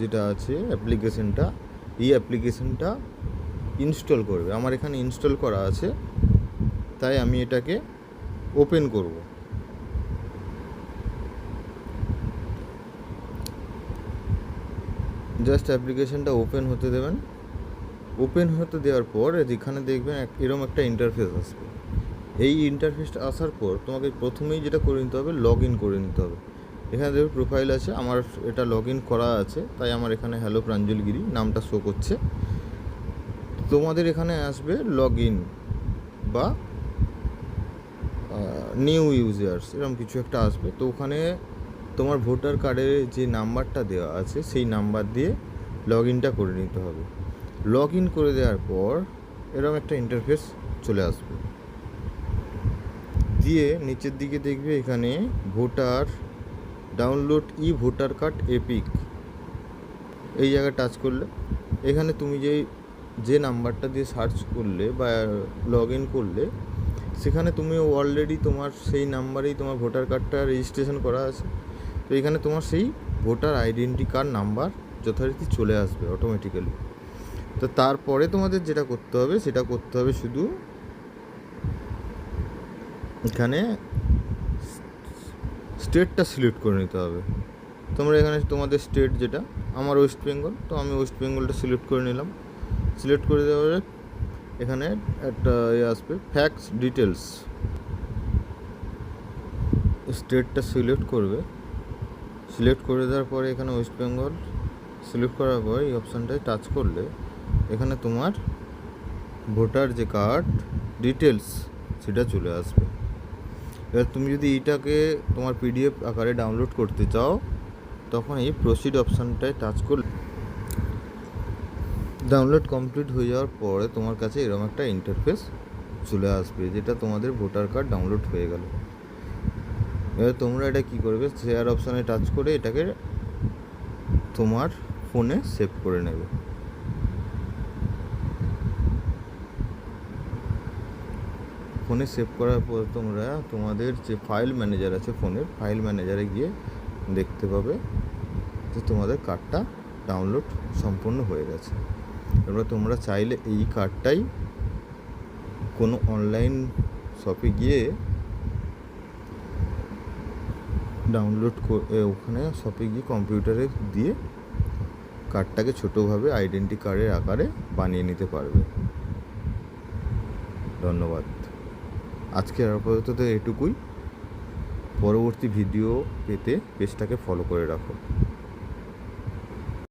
যেটা আছে অ্যাপ্লিকেশনটা, এই অ্যাপ্লিকেশনটা ইনস্টল করবে। আমার এখানে ইনস্টল করা আছে, তাই আমি এটাকে ওপেন করব। জাস্ট অ্যাপ্লিকেশনটা ওপেন হতে দেবেন। ওপেন হতে দেওয়ার পর এখানে দেখবেন এরকম একটা ইন্টারফেস আসবে। এই ইন্টারফেসটা আসার পর তোমাকে প্রথমেই যেটা করে নিতে হবে, লগ ইন করে নিতে হবে। এখানে দেখবে প্রোফাইল আছে, আমার এটা লগ ইন করা আছে, তাই আমার এখানে হ্যালো প্রাঞ্জল গিরি নামটা শো করছে। তোমাদের এখানে আসবে লগ ইন বা নিউ ইউজার্স এরকম কিছু একটা আসবে। তো ওখানে তোমার ভোটার কার্ডের যে নাম্বারটা দেওয়া আছে সেই নাম্বার দিয়ে লগ ইনটা করে নিতে হবে। লগ ইন করে দেওয়ার পর এরকম একটা ইন্টারফেস চলে আসবে। দিয়ে নিচের দিকে দেখবে এখানে voter download voter card epic, এই জায়গায় টাচ করলে এখানে তুমি যে নাম্বারটা দিয়ে সার্চ করলে বা লগ ইন করলে সেখানে তুমি অলরেডি তোমার সেই নাম্বারেই তোমার ভোটার কার্ডটা রেজিস্ট্রেশন করা আছে। তো এখানে তোমার সেই ভোটার আইডেন্টি কার্ড নাম্বার যথারীতি চলে আসবে অটোমেটিক্যালি। তো তারপরে তোমাদের যেটা করতে হবে সেটা করতে হবে শুধু এখানে স্টেটটা সিলেক্ট করে নিতে হবে। তোমরা এখানে তোমাদের স্টেট যেটা, আমার ওয়েস্ট বেঙ্গল, তো আমি ওয়েস্ট বেঙ্গলটা সিলেক্ট করে নিলাম। সিলেক্ট করে দেওয়ার এখানে একটা আসবে ফ্যাক্টস ডিটেলস, স্টেটটা সিলেক্ট করবে। সিলেক্ট করে দেওয়ার পরে এখানে ওয়েস্ট বেঙ্গল সিলেক্ট করার পর এই অপশানটায় টাচ করলে এখানে তোমার ভোটার যে কার্ড ডিটেলস সেটা চলে আসবে। এবার তুমি যদি এইটাকে তোমার পিডিএফ আকারে ডাউনলোড করতে চাও তখন এই প্রসিড অপশানটায় টাচ করলে ডাউনলোড কমপ্লিট হয়ে যাওয়ার পরে তোমার কাছে এরকম একটা ইন্টারফেস চলে আসবে, যেটা তোমাদের ভোটার কার্ড ডাউনলোড হয়ে গেল। এবার তোমরা এটা কী করবে, শেয়ার অপশানে টাচ করে এটাকে তোমার ফোনে সেভ করে নেবে। ফোনে সেভ করার পর তোমরা তোমাদের যে ফাইল ম্যানেজার আছে ফোনের, ফাইল ম্যানেজারে গিয়ে দেখতে পাবে যে তোমাদের কার্ডটা ডাউনলোড সম্পূর্ণ হয়ে গেছে। এবার তোমরা চাইলে এই কার্ডটাই কোনো অনলাইন শপে গিয়ে ডাউনলোড ওখানে শপে গিয়ে কম্পিউটারে দিয়ে কার্ডটাকে ছোটোভাবে আইডেন্টি কার্ডের আকারে বানিয়ে নিতে পারবে। ধন্যবাদ। আজকের আপাতত এটুকুই। পরবর্তী ভিডিও পেতে পেজটাকে ফলো করে রাখো।